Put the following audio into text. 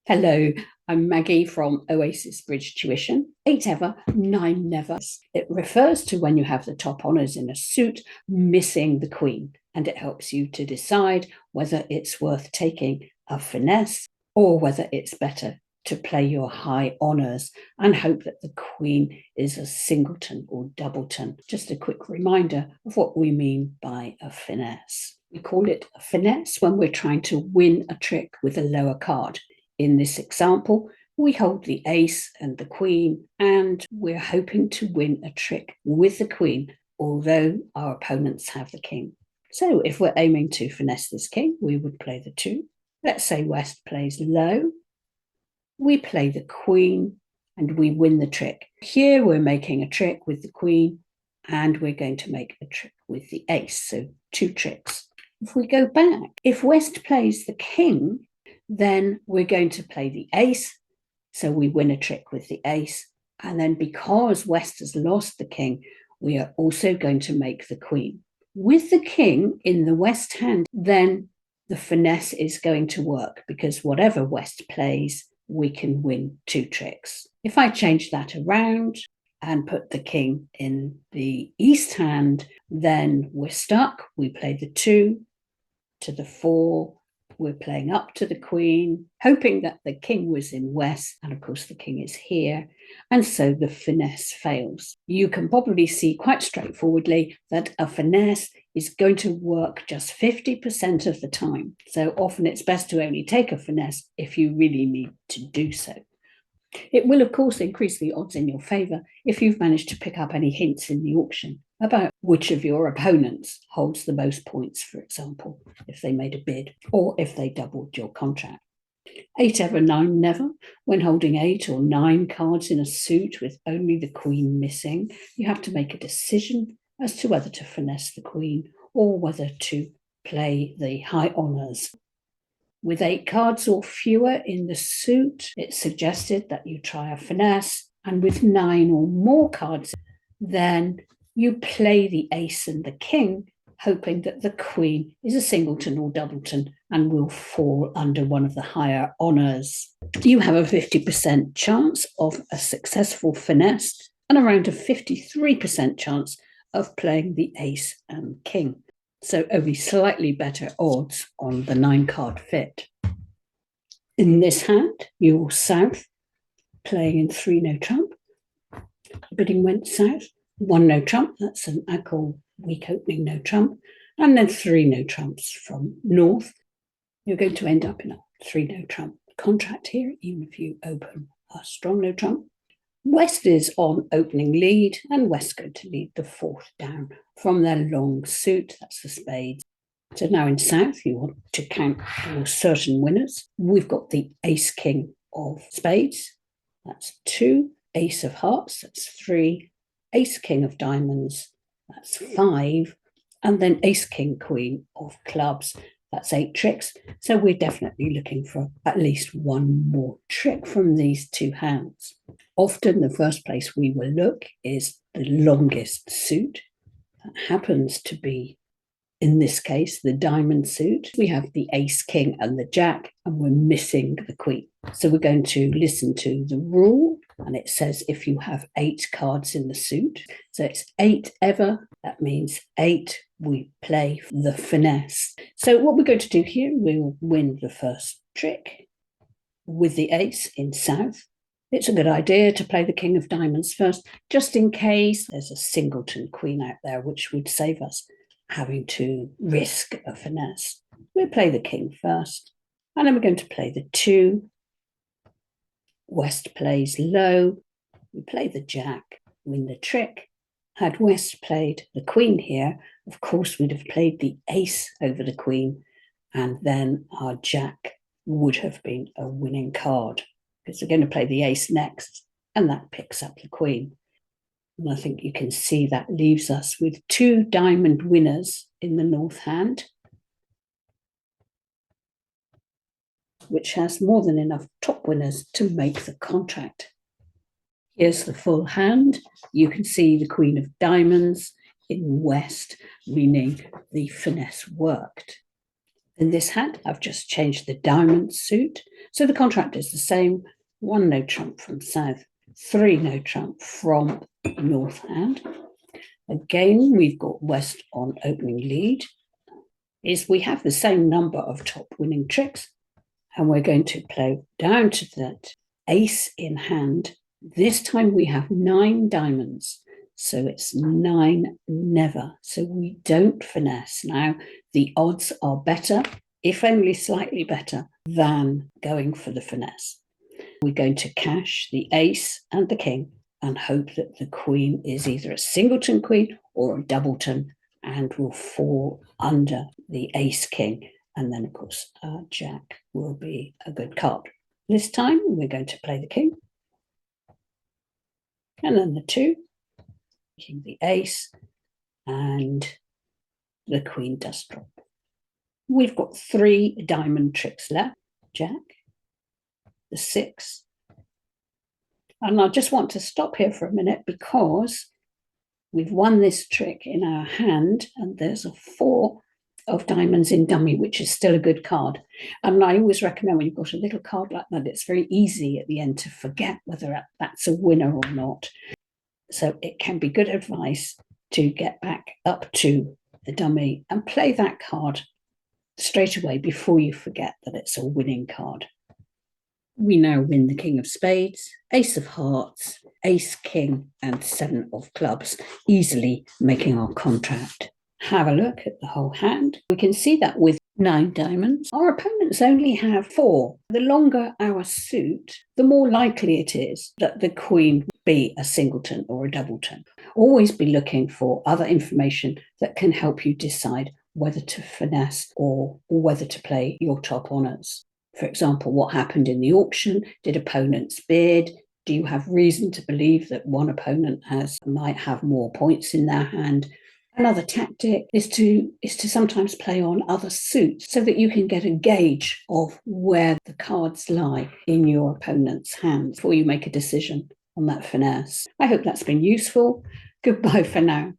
Hello, I'm Maggie from Oasis Bridge Tuition. 8 ever, 9 never. It refers to when you have the top honours in a suit missing the queen, and it helps you to decide whether it's worth taking a finesse or whether it's better to play your high honours and hope that the queen is a singleton or doubleton. Just a quick reminder of what we mean by a finesse. We call it a finesse when we're trying to win a trick with a lower card. In this example, we hold the ace and the queen, and we're hoping to win a trick with the queen, although our opponents have the king. So if we're aiming to finesse this king, we would play the 2. Let's say West plays low. We play the queen and we win the trick. Here we're making a trick with the queen and we're going to make a trick with the ace, so 2 tricks. If we go back, if West plays the king, then we're going to play the ace, so we win a trick with the ace, and then because West has lost the king, we are also going to make the queen. With the king in the West hand, then the finesse is going to work, because whatever West plays, we can win 2 tricks. If I change that around and put the king in the East hand, then we're stuck. We play the 2 to the 4, we're playing up to the queen, hoping that the king was in West, and of course the king is here, and so the finesse fails. You can probably see quite straightforwardly that a finesse is going to work just 50% of the time. So often it's best to only take a finesse if you really need to do so. It will, of course, increase the odds in your favour if you've managed to pick up any hints in the auction about which of your opponents holds the most points, for example, if they made a bid or if they doubled your contract. 8 ever, 9 never. When holding 8 or 9 cards in a suit with only the queen missing, you have to make a decision as to whether to finesse the queen or whether to play the high honours. With 8 cards or fewer in the suit, it's suggested that you try a finesse, and with 9 or more cards, then you play the ace and the king, hoping that the queen is a singleton or doubleton and will fall under one of the higher honours. You have a 50% chance of a successful finesse and around a 53% chance of playing the ace and king. So only slightly better odds on the 9-card fit. In this hand, you're south, playing in 3 no trump. The bidding went south, 1 no trump, that's an Ackle weak opening no trump, and then 3 no trumps from north. You're going to end up in a 3 no trump contract here, even if you open a strong no trump. West is on opening lead, and West going to lead the 4th down from their long suit, that's the spades. So now in south, you want to count your certain winners. We've got the ace-king of spades, that's 2, ace of hearts, that's 3, ace-king of diamonds, that's 5, and then ace-king-queen of clubs, that's 8 tricks. So we're definitely looking for at least 1 more trick from these 2 hands. Often the first place we will look is the longest suit. That happens to be, in this case, the diamond suit. We have the ace, king, and the jack, and we're missing the queen. So we're going to listen to the rule, and it says if you have 8 cards in the suit, so it's 8 ever, that means 8 we play the finesse. So what we're going to do here, we'll win the first trick with the ace in south. It's a good idea to play the king of diamonds first, just in case there's a singleton queen out there, which would save us having to risk a finesse. We'll play the king first, and then we're going to play the 2. West plays low, we play the jack, win the trick. Had West played the queen here, of course we'd have played the ace over the queen, and then our jack would have been a winning card, because we're going to play the ace next, and that picks up the queen. And I think you can see that leaves us with 2 diamond winners in the north hand, which has more than enough top winners to make the contract. Here's the full hand. You can see the queen of diamonds in West, meaning the finesse worked. In this hand, I've just changed the diamond suit. So the contract is the same. 1 no trump from south, 3 no trump from north hand. Again, we've got west on opening lead. We have the same number of top winning tricks, and we're going to play down to that ace in hand. This time we have 9 diamonds, so it's 9 never. So we don't finesse. Now, the odds are better, if only slightly better, than going for the finesse. We're going to cash the ace and the king and hope that the queen is either a singleton queen or a doubleton and will fall under the ace king. And then, of course, jack will be a good card. This time, we're going to play the king. And then the 2, king the ace, and the queen does drop. We've got 3 diamond tricks left. Jack, the 6. And I just want to stop here for a minute because we've won this trick in our hand, and there's a 4 of diamonds in dummy, which is still a good card. And I always recommend when you've got a little card like that, it's very easy at the end to forget whether that's a winner or not. So it can be good advice to get back up to the dummy and play that card straight away before you forget that it's a winning card. We now win the king of spades, ace of hearts, ace king, and 7 of clubs, easily making our contract. Have a look at the whole hand. We can see that with 9 diamonds, our opponents only have 4. The longer our suit, the more likely it is that the queen be a singleton or a doubleton. Always be looking for other information that can help you decide whether to finesse or whether to play your top honours. For example, what happened in the auction? Did opponents bid? Do you have reason to believe that one opponent might have more points in their hand? Another tactic is to sometimes play on other suits so that you can get a gauge of where the cards lie in your opponent's hand before you make a decision on that finesse. I hope that's been useful. Goodbye for now.